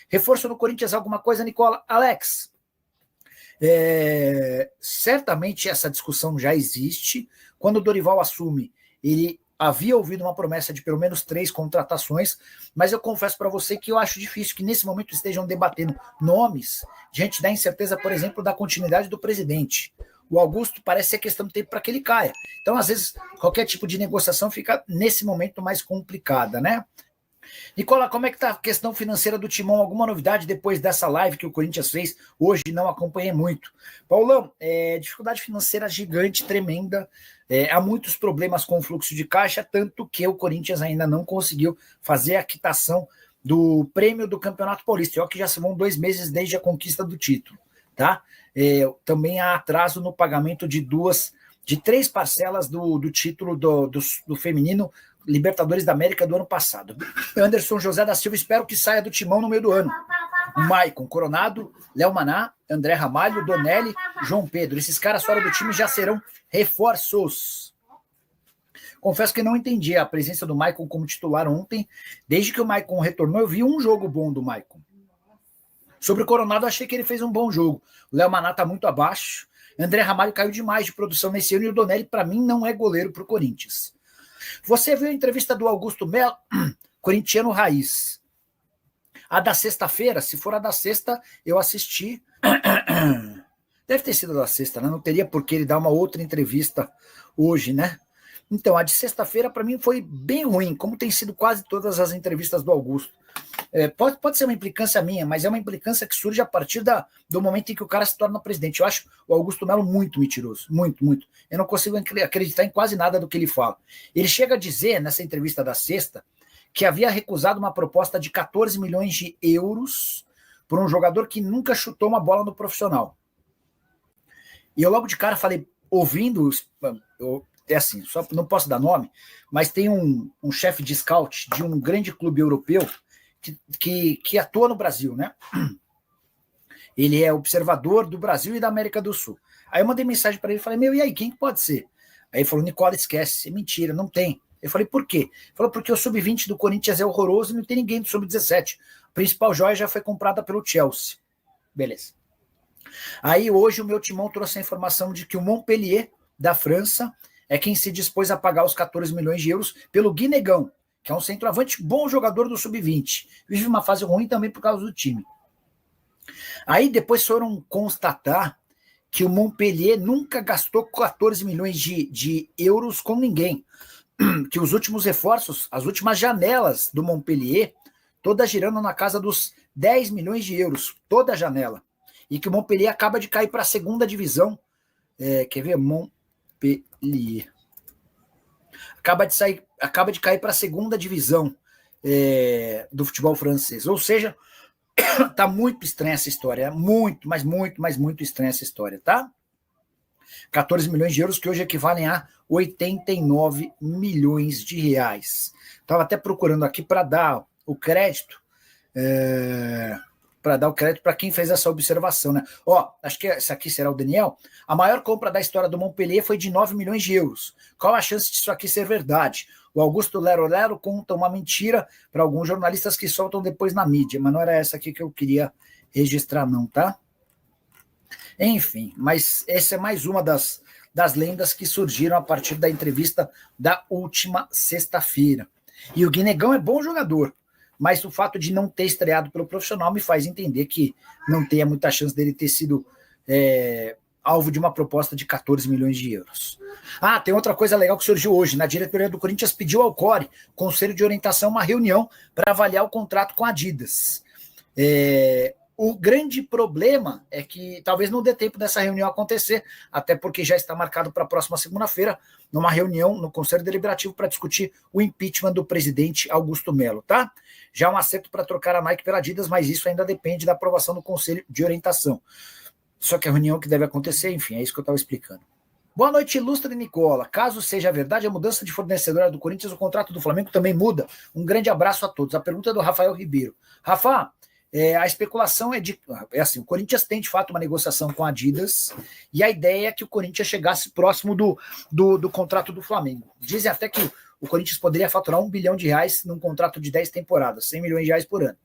Reforço no Corinthians, alguma coisa, Nicola? Alex, certamente essa discussão já existe. Quando o Dorival assume, ele havia ouvido uma promessa de pelo menos 3 contratações, mas eu confesso para você que eu acho difícil que nesse momento estejam debatendo nomes, gente da incerteza, por exemplo, da continuidade do presidente. O Augusto parece ser questão de tempo para que ele caia. Então, às vezes, qualquer tipo de negociação fica, nesse momento, mais complicada, né? Nicola, como é que tá a questão financeira do Timão? Alguma novidade depois dessa live que o Corinthians fez? Hoje não acompanhei muito. Paulão, dificuldade financeira gigante, tremenda. Há muitos problemas com o fluxo de caixa, tanto que o Corinthians ainda não conseguiu fazer a quitação do prêmio do Campeonato Paulista. Ó, que já se vão 2 meses desde a conquista do título, tá? Também há atraso no pagamento de 3 parcelas do título do feminino Libertadores da América do ano passado. Anderson José da Silva, espero que saia do Timão no meio do ano. Maicon, Coronado, Léo Maná, André Ramalho, Donelli, João Pedro. Esses caras fora do time já serão reforços. Confesso que não entendi a presença do Maicon como titular ontem. Desde que o Maicon retornou, eu vi um jogo bom do Maicon. Sobre o Coronado, achei que ele fez um bom jogo. O Léo Maná está muito abaixo. André Ramalho caiu demais de produção nesse ano e o Donelli, para mim, não é goleiro para o Corinthians. Você viu a entrevista do Augusto Melo, corintiano raiz. A da sexta-feira, se for a da sexta, eu assisti. Deve ter sido a da sexta, né? Não teria por que ele dar uma outra entrevista hoje, né? Então, a de sexta-feira, para mim, foi bem ruim, como tem sido quase todas as entrevistas do Augusto. Pode ser uma implicância minha, mas é uma implicância que surge a partir do momento em que o cara se torna presidente. Eu acho o Augusto Melo muito mentiroso, muito, muito. Eu não consigo acreditar em quase nada do que ele fala. Ele chega a dizer, nessa entrevista da sexta, que havia recusado uma proposta de 14 milhões de euros por um jogador que nunca chutou uma bola no profissional. E eu logo de cara falei, ouvindo, assim, só não posso dar nome, mas tem um chefe de scout de um grande clube europeu que atua no Brasil, né? Ele é observador do Brasil e da América do Sul. Aí eu mandei mensagem para ele e falei, e aí, quem pode ser? Aí ele falou, Nicola, esquece, é mentira, não tem. Eu falei, por quê? Ele falou, porque o sub-20 do Corinthians é horroroso e não tem ninguém do sub-17. A principal joia já foi comprada pelo Chelsea. Beleza. Aí hoje o meu timão trouxe a informação de que o Montpellier, da França, é quem se dispôs a pagar os 14 milhões de euros pelo Guinegão, que é um centroavante bom jogador do sub-20. Vive uma fase ruim também por causa do time. Aí depois foram constatar que o Montpellier nunca gastou 14 milhões de euros com ninguém. Que os últimos reforços, as últimas janelas do Montpellier, todas girando na casa dos 10 milhões de euros, toda a janela. E que o Montpellier acaba de cair para a segunda divisão. Quer ver? Montpellier. Acaba de cair para a segunda divisão do futebol francês. Ou seja, tá muito estranha essa história. Muito, mas muito estranha essa história, tá? 14 milhões de euros que hoje equivalem a 89 milhões de reais. Estava até procurando aqui para dar o crédito, para quem fez essa observação, né? Acho que esse aqui será o Daniel. A maior compra da história do Montpellier foi de 9 milhões de euros. Qual a chance disso aqui ser verdade? O Augusto Lero conta uma mentira para alguns jornalistas que soltam depois na mídia, mas não era essa aqui que eu queria registrar não, tá? Enfim, mas essa é mais uma das lendas que surgiram a partir da entrevista da última sexta-feira. E o Guinegão é bom jogador, mas o fato de não ter estreado pelo profissional me faz entender que não tenha muita chance dele ter sido alvo de uma proposta de 14 milhões de euros. Tem outra coisa legal que surgiu hoje. Na diretoria do Corinthians pediu ao CORE, Conselho de Orientação, uma reunião para avaliar o contrato com a Adidas. O grande problema é que talvez não dê tempo dessa reunião acontecer, até porque já está marcado para a próxima segunda-feira, numa reunião no Conselho Deliberativo para discutir o impeachment do presidente Augusto Melo, tá? Já um acerto para trocar a Nike pela Adidas, mas isso ainda depende da aprovação do Conselho de Orientação. Só que a reunião que deve acontecer, enfim, é isso que eu estava explicando. Boa noite, ilustre Nicola. Caso seja verdade a mudança de fornecedora do Corinthians, o contrato do Flamengo também muda. Um grande abraço a todos. A pergunta é do Rafael Ribeiro. Rafa, a especulação é assim, o Corinthians tem de fato uma negociação com a Adidas e a ideia é que o Corinthians chegasse próximo do contrato do Flamengo. Dizem até que o Corinthians poderia faturar R$1 bilhão num contrato de 10 temporadas, 100 milhões de reais por ano.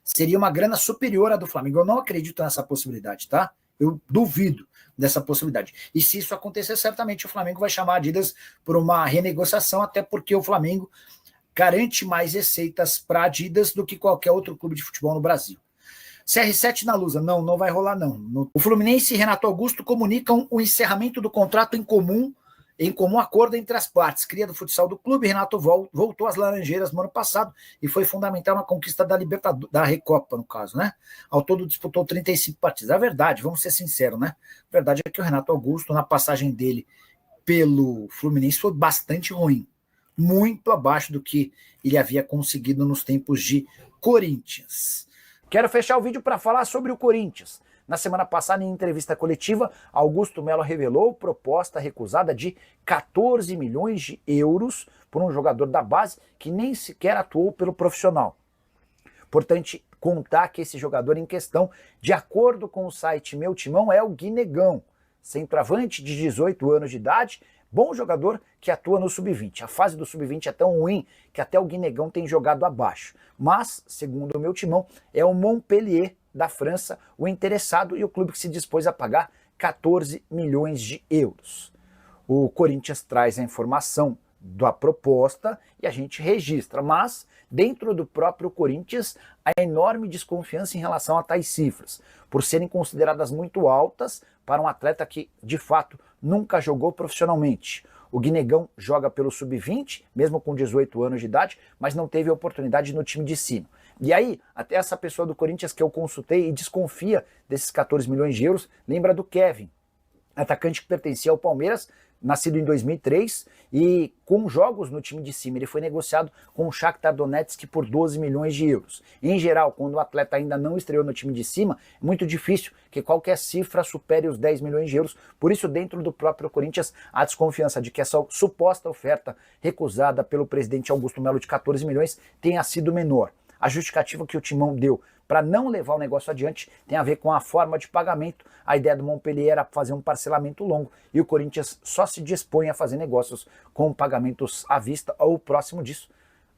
seria uma grana superior à do Flamengo. Eu não acredito nessa possibilidade, tá? Eu duvido dessa possibilidade. E se isso acontecer, certamente o Flamengo vai chamar a Adidas por uma renegociação, até porque o Flamengo garante mais receitas para a Adidas do que qualquer outro clube de futebol no Brasil. CR7 na Lusa, não vai rolar não. O Fluminense e Renato Augusto comunicam o encerramento do contrato em comum acordo entre as partes. Cria do futsal do clube, Renato voltou às Laranjeiras no ano passado e foi fundamental na conquista da Libertadores, da Recopa, no caso, né? Ao todo disputou 35 partidas. A verdade, vamos ser sinceros, né? A verdade é que o Renato Augusto, na passagem dele pelo Fluminense, foi bastante ruim. Muito abaixo do que ele havia conseguido nos tempos de Corinthians. Quero fechar o vídeo para falar sobre o Corinthians. Na semana passada, em entrevista coletiva, Augusto Melo revelou proposta recusada de 14 milhões de euros por um jogador da base que nem sequer atuou pelo profissional. Importante contar que esse jogador em questão, de acordo com o site Meu Timão, é o Guinegão, centroavante de 18 anos de idade, bom jogador que atua no Sub-20. A fase do Sub-20 é tão ruim que até o Guinegão tem jogado abaixo. Mas, segundo o Meu Timão, é o Montpellier da França o interessado e o clube que se dispôs a pagar 14 milhões de euros. O Corinthians traz a informação da proposta e a gente registra, mas dentro do próprio Corinthians há enorme desconfiança em relação a tais cifras, por serem consideradas muito altas para um atleta que, de fato, nunca jogou profissionalmente. O Guinegão joga pelo Sub-20, mesmo com 18 anos de idade, mas não teve oportunidade no time de cima. E aí, até essa pessoa do Corinthians que eu consultei e desconfia desses 14 milhões de euros, lembra do Kevin, atacante que pertencia ao Palmeiras, nascido em 2003, e com jogos no time de cima. Ele foi negociado com o Shakhtar Donetsk por 12 milhões de euros. Em geral, quando o atleta ainda não estreou no time de cima, é muito difícil que qualquer cifra supere os 10 milhões de euros. Por isso, dentro do próprio Corinthians, há desconfiança de que essa suposta oferta recusada pelo presidente Augusto Melo de 14 milhões tenha sido menor. A justificativa que o Timão deu para não levar o negócio adiante tem a ver com a forma de pagamento. A ideia do Montpellier era fazer um parcelamento longo e o Corinthians só se dispõe a fazer negócios com pagamentos à vista ou próximo disso.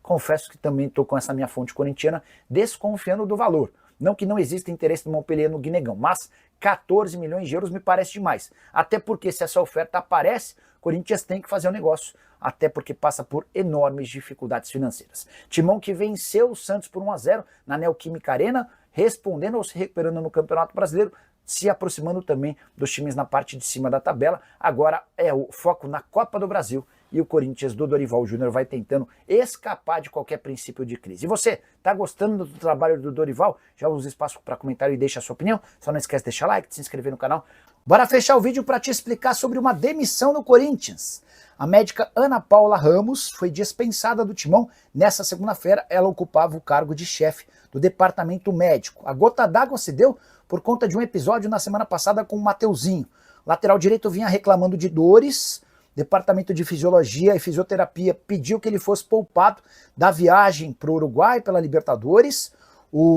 Confesso que também estou com essa minha fonte corintiana desconfiando do valor. Não que não exista interesse do Montpellier no Guinegão, mas 14 milhões de euros me parece demais. Até porque se essa oferta aparece, o Corinthians tem que fazer o negócio. Até porque passa por enormes dificuldades financeiras. Timão que venceu o Santos por 1-0 na Neoquímica Arena, respondendo ou se recuperando no Campeonato Brasileiro, se aproximando também dos times na parte de cima da tabela. Agora é o foco na Copa do Brasil e o Corinthians do Dorival Júnior vai tentando escapar de qualquer princípio de crise. E você, tá gostando do trabalho do Dorival? Já usa espaço para comentário e deixa a sua opinião. Só não esquece de deixar like, de se inscrever no canal. Bora fechar o vídeo para te explicar sobre uma demissão no Corinthians. A médica Ana Paula Ramos foi dispensada do Timão. Nessa segunda-feira, ela ocupava o cargo de chefe do departamento médico. A gota d'água se deu por conta de um episódio na semana passada com o Mateuzinho. O lateral direito vinha reclamando de dores. O departamento de fisiologia e fisioterapia pediu que ele fosse poupado da viagem para o Uruguai pela Libertadores.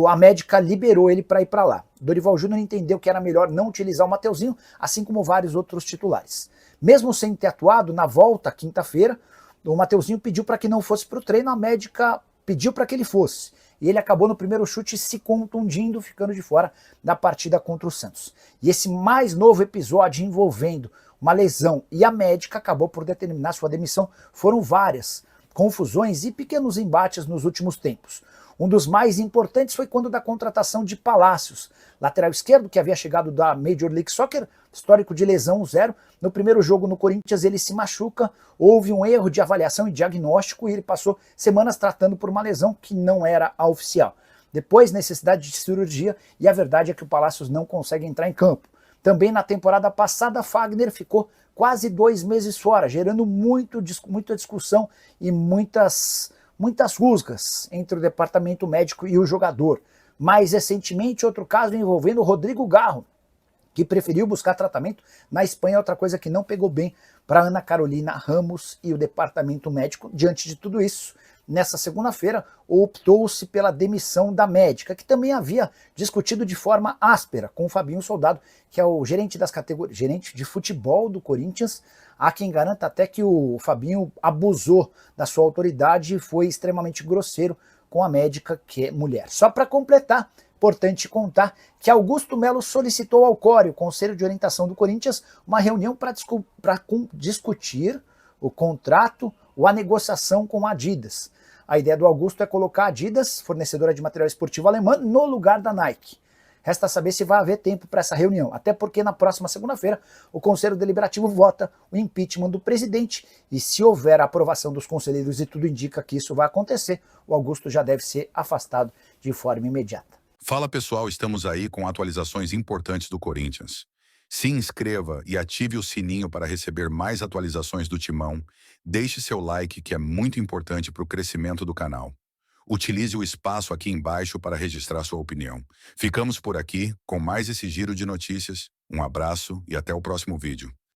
A médica liberou ele para ir para lá. Dorival Júnior entendeu que era melhor não utilizar o Mateuzinho, assim como vários outros titulares. Mesmo sem ter atuado, na volta, quinta-feira, o Mateuzinho pediu para que não fosse para o treino, a médica pediu para que ele fosse. E ele acabou no primeiro chute se contundindo, ficando de fora da partida contra o Santos. E esse mais novo episódio envolvendo uma lesão e a médica acabou por determinar sua demissão. Foram várias confusões e pequenos embates nos últimos tempos. Um dos mais importantes foi quando da contratação de Palácios, lateral esquerdo que havia chegado da Major League Soccer, histórico de lesão 0. No primeiro jogo no Corinthians ele se machuca, houve um erro de avaliação e diagnóstico e ele passou semanas tratando por uma lesão que não era a oficial. Depois necessidade de cirurgia e a verdade é que o Palácios não consegue entrar em campo. Também na temporada passada Fagner ficou quase 2 meses fora, gerando muita discussão e muitas rusgas entre o departamento médico e o jogador. Mais recentemente, outro caso envolvendo o Rodrigo Garro, que preferiu buscar tratamento na Espanha, outra coisa que não pegou bem para Ana Carolina Ramos e o departamento médico. Diante de tudo isso, nessa segunda-feira, optou-se pela demissão da médica, que também havia discutido de forma áspera com o Fabinho Soldado, que é o gerente das categorias, gerente de futebol do Corinthians. Há quem garanta até que o Fabinho abusou da sua autoridade e foi extremamente grosseiro com a médica, que é mulher. Só para completar, importante contar que Augusto Melo solicitou ao CORE, o Conselho de Orientação do Corinthians, uma reunião para discutir o contrato ou a negociação com a Adidas. A ideia do Augusto é colocar a Adidas, fornecedora de material esportivo alemã, no lugar da Nike. Resta saber se vai haver tempo para essa reunião, até porque na próxima segunda-feira o Conselho Deliberativo vota o impeachment do presidente e se houver a aprovação dos conselheiros e tudo indica que isso vai acontecer, o Augusto já deve ser afastado de forma imediata. Fala pessoal, estamos aí com atualizações importantes do Corinthians. Se inscreva e ative o sininho para receber mais atualizações do Timão. Deixe seu like, que é muito importante para o crescimento do canal. Utilize o espaço aqui embaixo para registrar sua opinião. Ficamos por aqui com mais esse giro de notícias. Um abraço e até o próximo vídeo.